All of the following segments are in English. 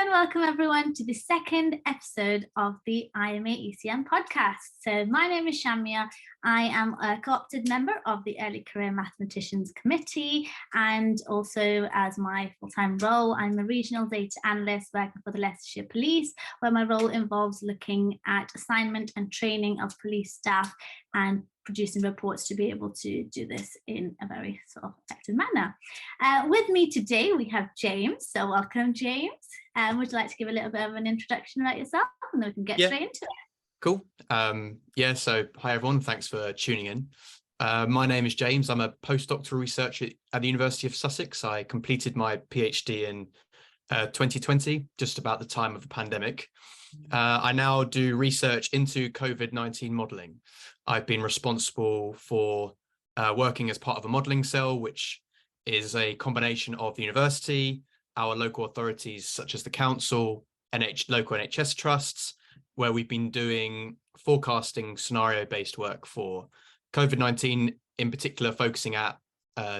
and welcome everyone to the second episode of the IMA ECM podcast. So my name is Shamia. I am a co-opted member of the Early Career Mathematicians Committee, and also as my full-time role, I'm a regional data analyst working for the Leicestershire Police, where my role involves looking at assignment and training of police staff and producing reports to be able to do this in a very sort of effective manner. With me today, we have James. So welcome, James. Would you like to give a little bit of an introduction about yourself, and then we can get straight into it? Cool. So hi everyone, thanks for tuning in. My name is James. I'm a postdoctoral researcher at the University of Sussex. I completed my PhD in 2020, just about the time of the pandemic. I now do research into COVID-19 modelling. I've been responsible for working as part of a modelling cell, which is a combination of the university, our local authorities such as the council, local NHS trusts, where we've been doing forecasting scenario-based work for COVID-19, in particular focusing at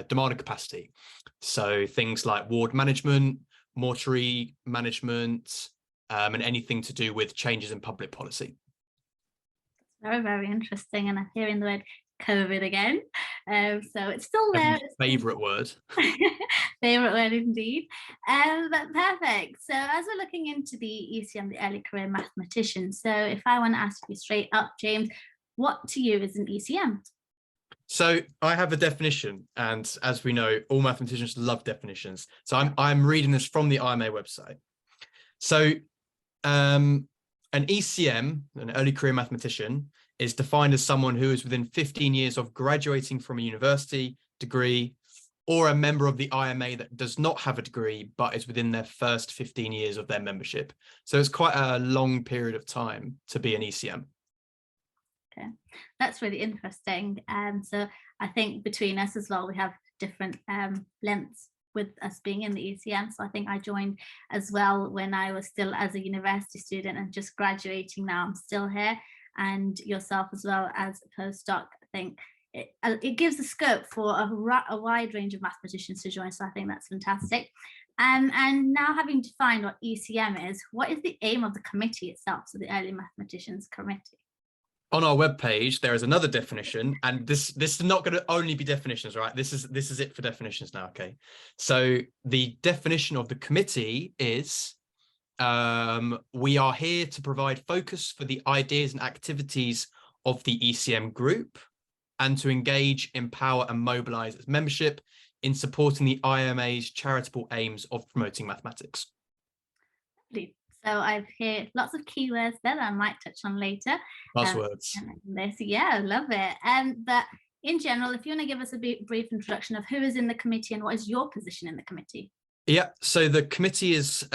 demand and capacity. So things like ward management, mortuary management, and anything to do with changes in public policy. Very, very interesting. And I'm hearing the word COVID again. So it's still there. Favourite word. Favourite word indeed. But perfect. So as we're looking into the ECM, the Early Career Mathematician, so if I want to ask you straight up, James, what to you is an ECM? So I have a definition, and as we know, all mathematicians love definitions. So I'm reading this from the IMA website. So an ECM, an early career mathematician, is defined as someone who is within 15 years of graduating from a university degree, or a member of the IMA that does not have a degree but is within their first 15 years of their membership. So it's quite a long period of time to be an ECM. Okay, that's really interesting. So I think between us as well, we have different lengths with us being in the ECM. So I think I joined as well when I was still as a university student and just graduating. Now I'm still here, and yourself as well as a postdoc. I think it gives the scope for a wide range of mathematicians to join. So I think that's fantastic. And now, having defined what ECM is, what is the aim of the committee itself? So the Early Mathematicians Committee. On our webpage, there is another definition, and this is not going to only be definitions, right? This is it for definitions now. Okay, so the definition of the committee is we are here to provide focus for the ideas and activities of the ECM group, and to engage, empower, and mobilize its membership in supporting the IMA's charitable aims of promoting mathematics. So I've heard lots of keywords there that I might touch on later. Buzzwords. Yeah, I love it. But in general, if you want to give us a brief introduction of who is in the committee and what is your position in the committee? Yeah, so the committee is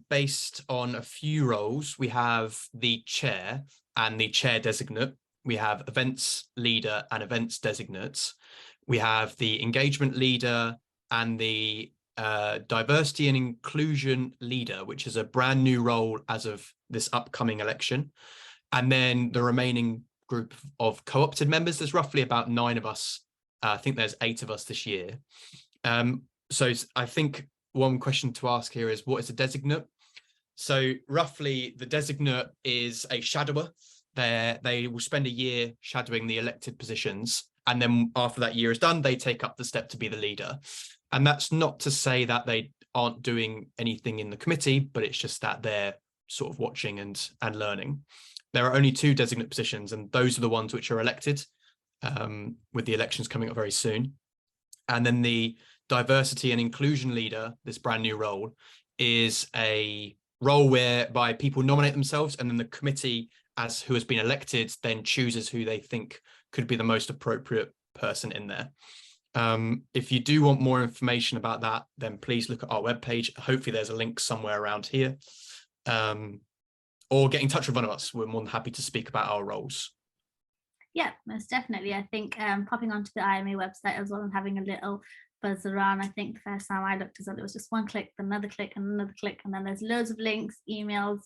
based on a few roles. We have the chair and the chair designate. We have events leader and events designates. We have the engagement leader and the diversity and inclusion leader, which is a brand new role as of this upcoming election. And then the remaining group of co-opted members, there's roughly about 9 of us. I think there's 8 of us this year. So I think one question to ask here is, what is a designate? So roughly the designate is a shadower. They will spend a year shadowing the elected positions, and then after that year is done, they take up the step to be the leader. And that's not to say that they aren't doing anything in the committee, but it's just that they're sort of watching and learning. There are only 2 designate positions, and those are the ones which are elected, with the elections coming up very soon. And then the diversity and inclusion leader, this brand new role, is a role whereby people nominate themselves, and then the committee, as who has been elected, then chooses who they think could be the most appropriate person in there. If you do want more information about that, then please look at our webpage. Hopefully there's a link somewhere around here, or get in touch with one of us. We're more than happy to speak about our roles. Yeah, most definitely. I think popping onto the IMA website as well and having a little buzz around. I think the first time I looked as well, it was just one click, another click, and another click, and then there's loads of links, emails,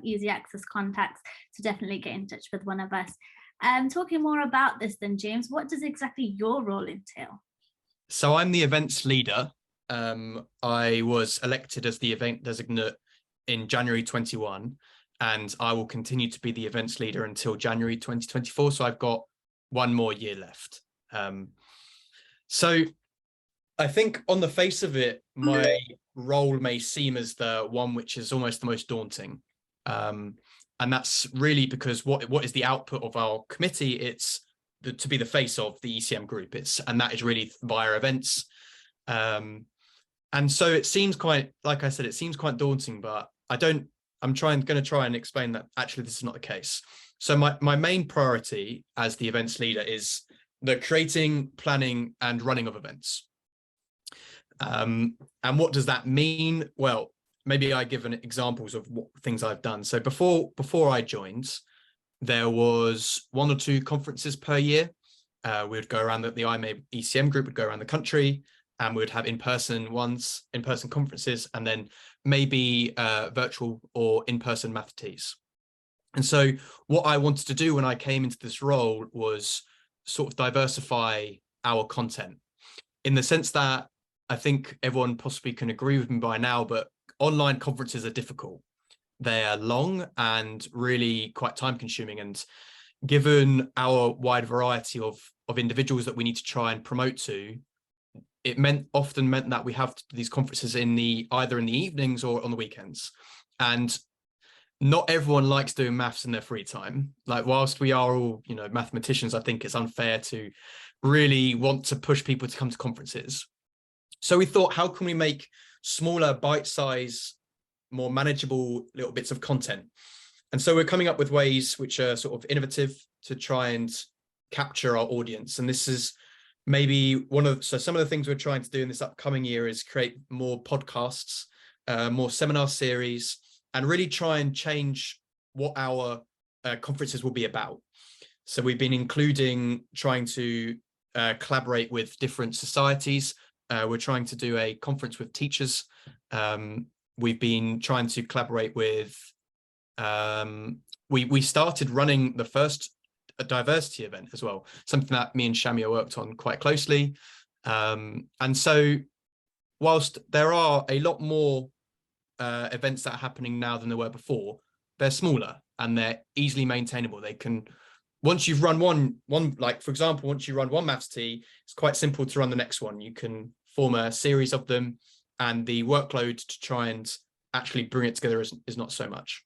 easy access contacts. So definitely get in touch with one of us. Talking more about this then, James, what does exactly your role entail? So I'm the events leader. I was elected as the event designate in January 21, and I will continue to be the events leader until January 2024. So I've got one more year left. So I think on the face of it, my role may seem as the one which is almost the most daunting. And that's really because what is the output of our committee? It's to be the face of the ECM group. And that is really via events. And so it seems quite, like I said, it seems quite daunting, but going to try and explain that actually this is not the case. So my main priority as the events leader is the creating, planning, and running of events. And what does that mean? Well, maybe I give examples of what things I've done. So before I joined, there was 1 or 2 conferences per year. We would go around the IMA ECM group would go around the country, and we would have in-person conferences, and then maybe virtual or in-person math teas. And so what I wanted to do when I came into this role was sort of diversify our content, in the sense that I think everyone possibly can agree with me by now, but online conferences are difficult. They are long and really quite time consuming. And given our wide variety of individuals that we need to try and promote to, it often meant that we have to do these conferences either in the evenings or on the weekends. And not everyone likes doing maths in their free time. Like, whilst we are all, mathematicians, I think it's unfair to really want to push people to come to conferences. So we thought, how can we make smaller, bite-size, more manageable little bits of content? And so we're coming up with ways which are sort of innovative to try and capture our audience. And this is maybe some of the things we're trying to do in this upcoming year is create more podcasts, more seminar series, and really try and change what our conferences will be about. So we've been trying to collaborate with different societies. We're trying to do a conference with teachers. We've been trying to collaborate with, we started running the first diversity event as well, something that me and Shamia worked on quite closely. And so whilst there are a lot more events that are happening now than there were before, they're smaller and they're easily maintainable. They can, once you've run one, like for example, once you run one maths tea, it's quite simple to run the next one. You can form a series of them, and the workload to try and actually bring it together is not so much.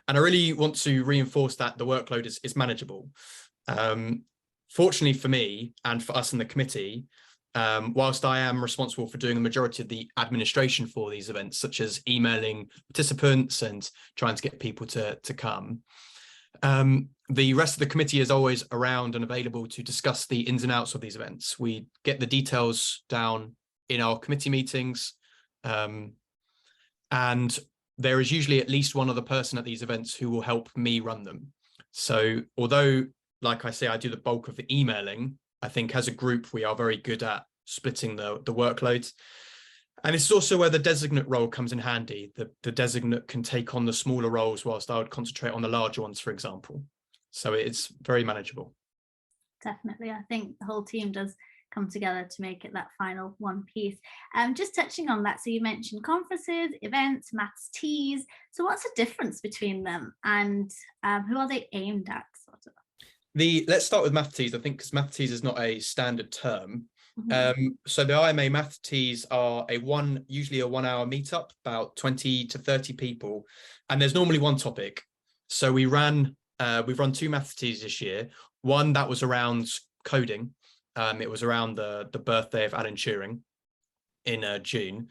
And I really want to reinforce that the workload is manageable. Fortunately for me and for us in the committee, whilst I am responsible for doing the majority of the administration for these events, such as emailing participants and trying to get people to come, the rest of the committee is always around and available to discuss the ins and outs of these events. We get the details down in our committee meetings, and there is usually at least one other person at these events who will help me run them. So although, like I say, I do the bulk of the emailing, I think as a group, we are very good at splitting the workload. And it's also where the designate role comes in handy. The designate can take on the smaller roles whilst I would concentrate on the larger ones, for example. So it's very manageable. Definitely. I think the whole team does come together to make it that final one piece. Just touching on that, so you mentioned conferences, events, maths teas. So what's the difference between them, and who are they aimed at, sort of? Let's start with math teas, I think, because math teas is not a standard term. So the IMA math teas are usually a 1 hour meetup, about 20 to 30 people, and there's normally one topic. So we've run 2 math teas this year. One that was around coding. It was around the birthday of Alan Turing in June.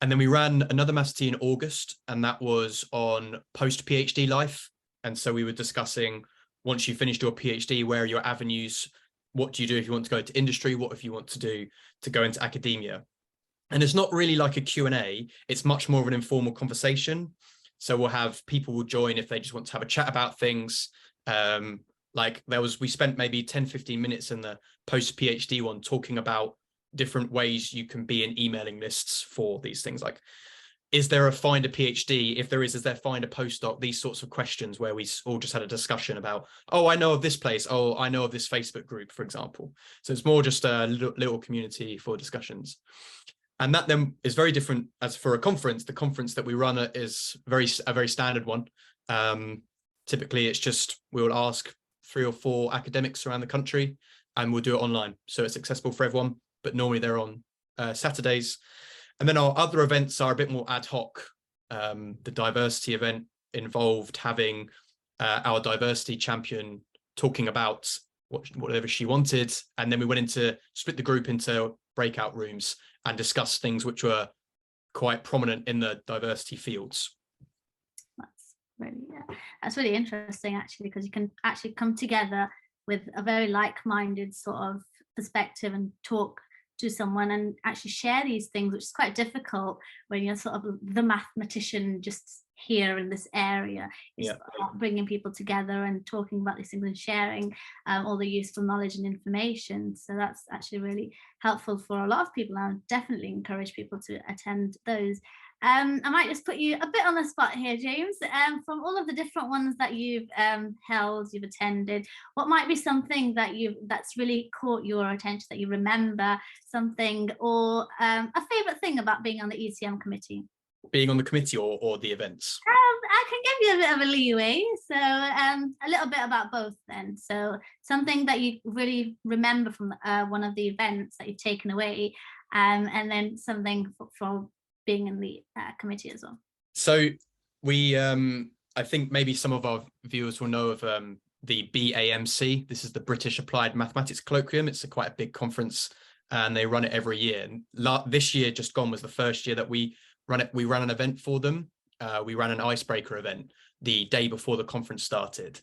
And then we ran another maths tea in August, and that was on post-PhD life. And so we were discussing, once you finished your PhD, where are your avenues? What do you do if you want to go to industry? What if you want to go into academia? And it's not really like a Q&A. It's much more of an informal conversation. So we'll have people will join if they just want to have a chat about things. We spent maybe 10, 15 minutes in the post-PhD one talking about different ways you can be in emailing lists for these things. Like, is there a find a PhD? If there is there find a postdoc? These sorts of questions where we all just had a discussion about, oh, I know of this place. Oh, I know of this Facebook group, for example. So it's more just a little community for discussions. And that then is very different as for a conference. The conference that we run is a very standard one. Typically, it's just we'll ask 3 or 4 academics around the country, and we'll do it online, so it's accessible for everyone. But normally they're on Saturdays. And then our other events are a bit more ad hoc. The diversity event involved having our diversity champion talking about whatever she wanted, and then we went into split the group into breakout rooms and discuss things which were quite prominent in the diversity fields. That's really interesting, actually, because you can actually come together with a very like-minded sort of perspective and talk to someone and actually share these things, which is quite difficult when you're sort of the mathematician just here in this area. It's bringing people together and talking about these things and sharing all the useful knowledge and information. So that's actually really helpful for a lot of people. I would definitely encourage people to attend those. I might just put you a bit on the spot here, James. From all of the different ones that you've you've attended, what might be something that's really caught your attention, that you remember, something, or a favourite thing about being on the ECM committee? Being on the committee or the events? I can give you a bit of a leeway, so a little bit about both then. So something that you really remember from one of the events that you've taken away, and then something for being in the committee as well. So we, I think maybe some of our viewers will know of the BAMC. This is the British Applied Mathematics Colloquium. It's quite a big conference, and they run it every year. And this year just gone was the first year that we ran it. We ran an event for them. We ran an icebreaker event the day before the conference started,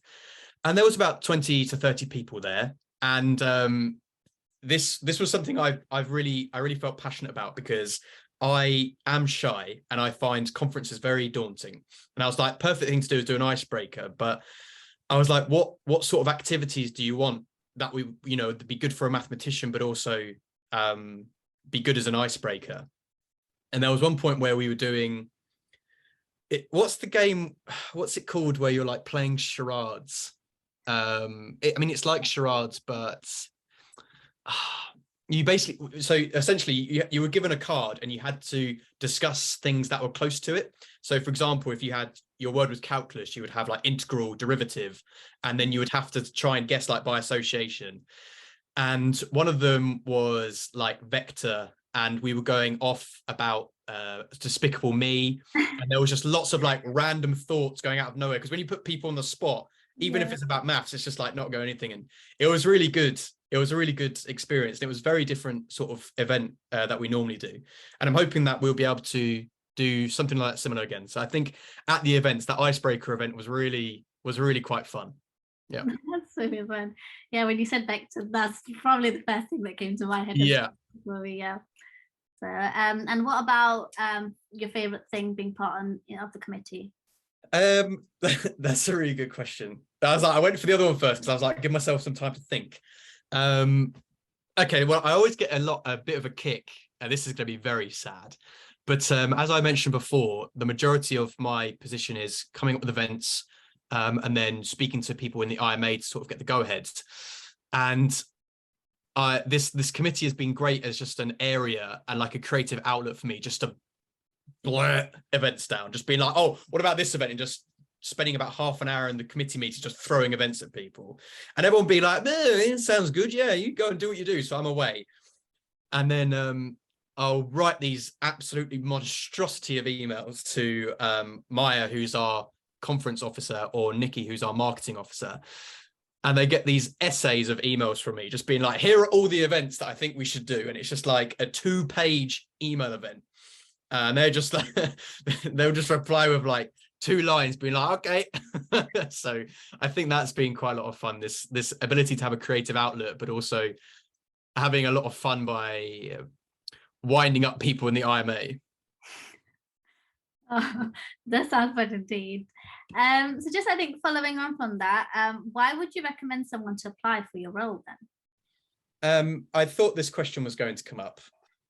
and there was about 20 to 30 people there. And this was something I really felt passionate about, because I am shy and I find conferences very daunting. And I was like, perfect thing to do is do an icebreaker. But I was like, what sort of activities do you want that would be good for a mathematician, but also be good as an icebreaker? And there was one point where we were doing it. What's the game? What's it called where you're like playing charades? It's like charades, but you basically, so essentially you were given a card and you had to discuss things that were close to it. So for example, if you had, your word was calculus, you would have like integral, derivative, and then you would have to try and guess like by association. And one of them was like vector, and we were going off about Despicable Me, and there was just lots of like random thoughts going out of nowhere, because when you put people on the spot, even if it's about maths, it's just like not going anything. And it was really good. It was a really good experience. And it was a very different sort of event that we normally do. And I'm hoping that we'll be able to do something like that similar again. So I think at the events, that icebreaker event was really quite fun. Yeah. That's really fun. Yeah, when you said vector, that's probably the first thing that came to my head. Yeah. Yeah. So and what about your favorite thing being part of the committee? That's a really good question. I went for the other one first because I was like, give myself some time to think. Okay, well, I always get a bit of a kick, and this is going to be very sad, but as I mentioned before, the majority of my position is coming up with events, and then speaking to people in the IMA to sort of get the go-ahead. And this committee has been great as just an area and like a creative outlet for me, just to blurt events down, just being like, oh, what about this event, and just spending about half an hour in the committee meeting just throwing events at people, and everyone be like, it sounds good, yeah, you go and do what you do. So I'm away, and then I'll write these absolutely monstrosity of emails to Maya, who's our conference officer, or Nikki, who's our marketing officer, and they get these essays of emails from me just being like, here are all the events that I think we should do, and it's just like a 2-page email event. And they're just like, they'll just reply with like 2 lines being like, okay. So I think that's been quite a lot of fun, this ability to have a creative outlet, but also having a lot of fun by winding up people in the IMA. Oh, that sounds fun indeed. So just, I think, following on from that, why would you recommend someone to apply for your role then? I thought this question was going to come up.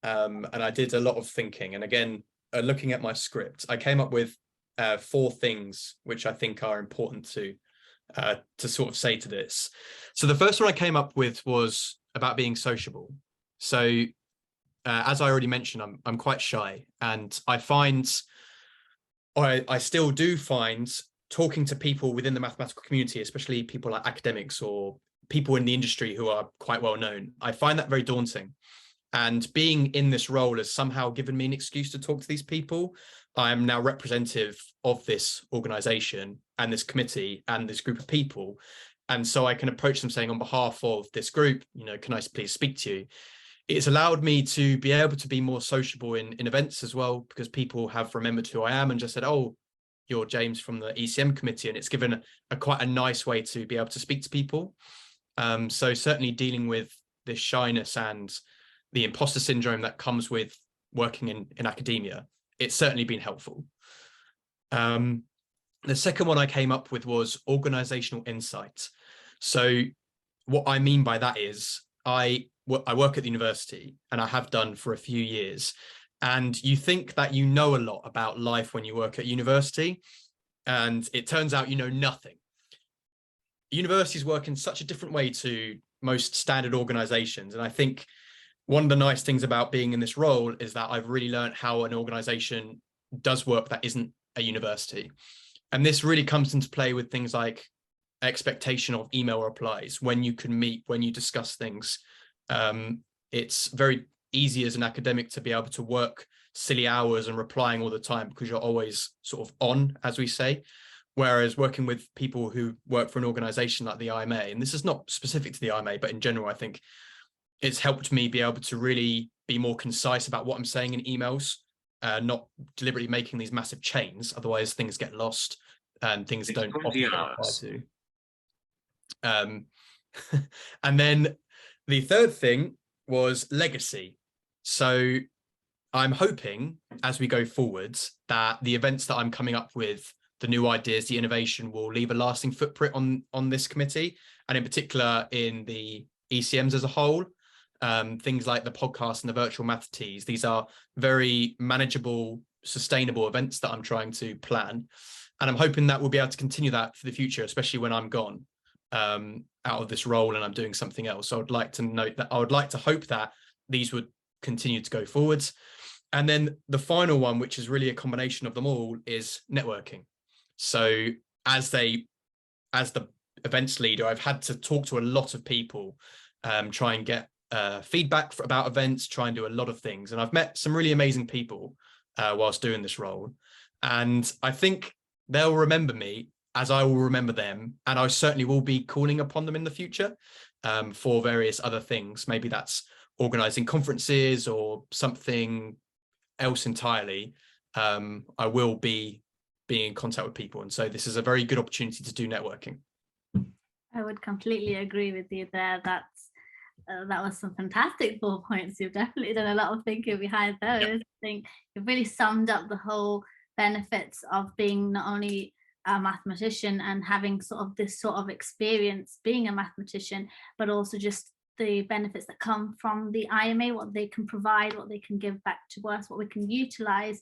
And I did a lot of thinking, and again, looking at my script, I came up with 4 things which I think are important to sort of say to this. So the first one I came up with was about being sociable. So as I already mentioned, I'm quite shy, and I still do find talking to people within the mathematical community, especially people like academics or people in the industry who are quite well known, I find that very daunting. And being in this role has somehow given me an excuse to talk to these people. I am now representative of this organization and this committee and this group of people. And so I can approach them saying, on behalf of this group, can I please speak to you? It's allowed me to be able to be more sociable in events as well, because people have remembered who I am and just said, oh, you're James from the ECM committee. And it's given quite a nice way to be able to speak to people. So certainly dealing with this shyness and the imposter syndrome that comes with working in academia, it's certainly been helpful. The second one I came up with was organizational insight. So what I mean by that is I work at the university, and I have done for a few years. And you think that you know a lot about life when you work at university, and it turns out you know nothing. Universities work in such a different way to most standard organizations. And I think one of the nice things about being in this role is that I've really learned how an organization does work that isn't a university. And this really comes into play with things like expectation of email replies, when you can meet, when you discuss things. It's very easy as an academic to be able to work silly hours and replying all the time because you're always sort of on, as we say. Whereas working with people who work for an organization like the IMA, and this is not specific to the IMA, but in general, I think it's helped me be able to really be more concise about what I'm saying in emails, not deliberately making these massive chains. Otherwise, things get lost and things don't often apply to. And then the third thing was legacy. So I'm hoping as we go forwards that the events that I'm coming up with, the new ideas, the innovation, will leave a lasting footprint on this committee, and in particular in the ECMs as a whole. Things like the podcast and the virtual math teas. These are very manageable, sustainable events that I'm trying to plan. And I'm hoping that we'll be able to continue that for the future, especially when I'm gone out of this role and I'm doing something else. So I would like to note that I would like to hope that these would continue to go forwards. And then the final one, which is really a combination of them all, is networking. So as the events leader, I've had to talk to a lot of people, try and get feedback about events, try and do a lot of things. And I've met some really amazing people whilst doing this role. And I think they'll remember me as I will remember them. And I certainly will be calling upon them in the future for various other things. Maybe that's organizing conferences or something else entirely. I will be being in contact with people. And so this is a very good opportunity to do networking. I would completely agree with you there. That was some fantastic 4 points. You've definitely done a lot of thinking behind those. Yep. I think you've really summed up the whole benefits of being not only a mathematician and having sort of this sort of experience being a mathematician, but also just the benefits that come from the IMA, what they can provide, what they can give back to us, what we can utilize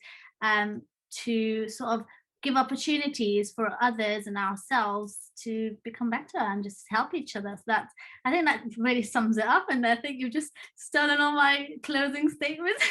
to sort of give opportunities for others and ourselves to become better and just help each other. So I think that really sums it up, and I think you've just stolen all my closing statements.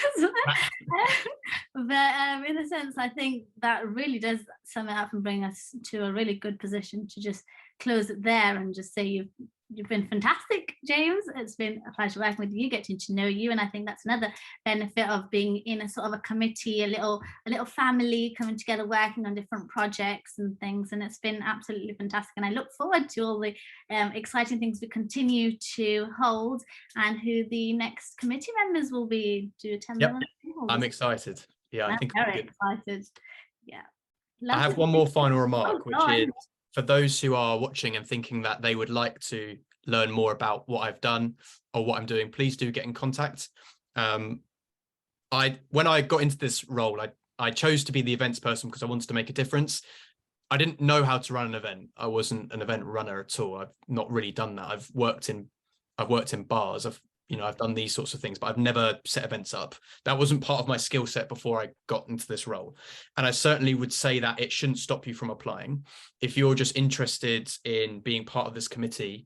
But in a sense, I think that really does sum it up and bring us to a really good position to just close it there and just say you've been fantastic, James. It's been a pleasure working with you, getting to know you. And I think that's another benefit of being in a sort of a committee, a little family coming together, working on different projects and things. And it's been absolutely fantastic. And I look forward to all the exciting things we continue to hold and who the next committee members will be to attend. Yep. I'm excited. Yeah, I think I'm very excited. Yeah. I have one more final remark, which is for those who are watching and thinking that they would like to learn more about what I've done or what I'm doing, please do get in contact. When I got into this role, I chose to be the events person because I wanted to make a difference. I didn't know how to run an event. I wasn't an event runner at all. I've not really done that. I've worked in bars. I've done these sorts of things, but I've never set events up. That wasn't part of my skill set before I got into this role. And I certainly would say that it shouldn't stop you from applying. If you're just interested in being part of this committee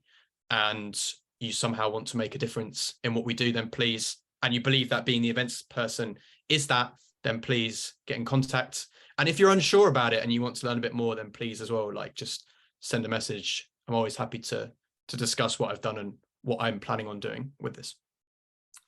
and you somehow want to make a difference in what we do, then please and you believe that being the events person is that, then please get in contact. And if you're unsure about it and you want to learn a bit more, then please as well, like, just send a message. I'm always happy to discuss what I've done and what I'm planning on doing with this.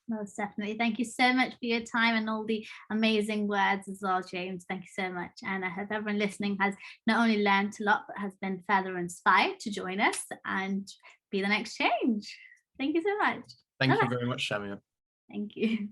Most definitely. Thank you so much for your time and all the amazing words as well, James. Thank you so much. And I hope everyone listening has not only learned a lot, but has been further inspired to join us and be the next change. Thank you so much. Thank you very much, Shamia. Thank you.